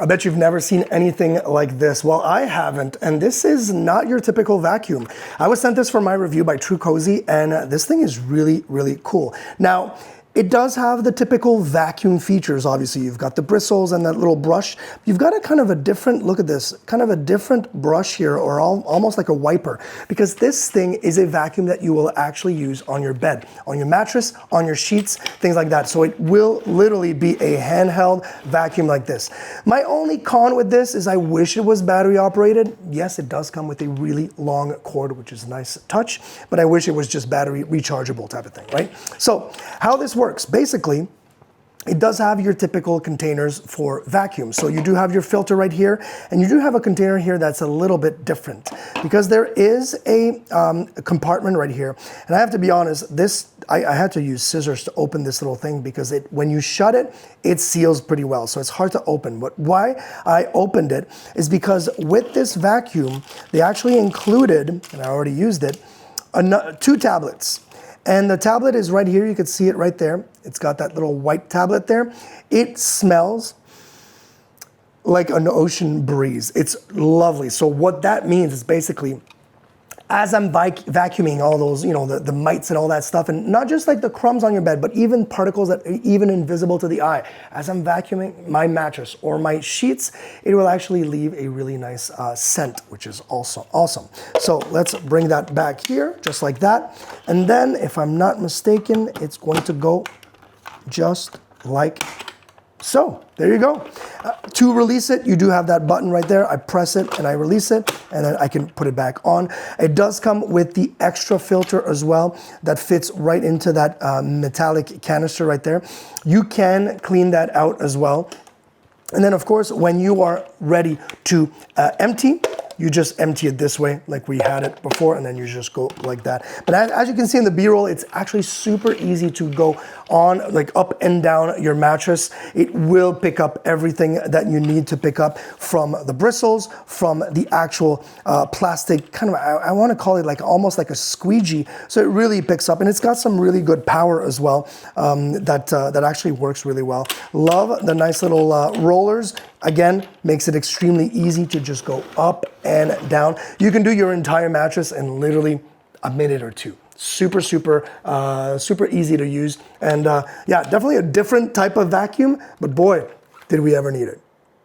I bet you've never seen anything like this. Well, I haven't, and this is not your typical vacuum. I was sent this for my review by True Cozy, and this thing is really, really cool. Now, it does have the typical vacuum features. Obviously, you've got the bristles and that little brush. You've got a kind of a different, look at this, kind of a different brush here, or almost like a wiper, because this thing is a vacuum that you will actually use on your bed, on your mattress, on your sheets, things like that. So it will literally be a handheld vacuum like this. My only con with this is I wish it was battery operated. Yes, it does come with a really long cord, which is a nice touch, but I wish it was just battery rechargeable type of thing, right? So how this works, basically, it does have your typical containers for vacuum. So you do have your filter right here, and you do have a container here that's a little bit different because there is a compartment right here. And I have to be honest, this I had to use scissors to open this little thing because when you shut it, it seals pretty well. So it's hard to open. But why I opened it is because with this vacuum, they actually included, and I already used it, 2 tablets. And the tablet is right here. You can see it right there. It's got that little white tablet there. It smells like an ocean breeze. It's lovely. So what that means is basically, as I'm vacuuming all those, you know, the mites and all that stuff, and not just like the crumbs on your bed, but even particles that are even invisible to the eye, as I'm vacuuming my mattress or my sheets, it will actually leave a really nice scent, which is also awesome. So let's bring that back here, just like that. And then, if I'm not mistaken, it's going to go just like so. There you go. To release it, you do have that button right there. I press it and I release it, and then I can put it back on. It does come with the extra filter as well that fits right into that metallic canister right there. You can clean that out as well. And then, of course, when you are ready to empty, you just empty it this way like we had it before, and then you just go like that. But as you can see in the B-roll, it's actually super easy to go on, like up and down your mattress. It will pick up everything that you need to pick up, from the bristles, from the actual plastic, kind of, I want to call it like almost like a squeegee. So it really picks up, and it's got some really good power as well that actually works really well. Love the nice little rollers. Again, makes it extremely easy to just go up and down. You can do your entire mattress in literally a minute or two. Super easy to use. And yeah, definitely a different type of vacuum, but boy, did we ever need it.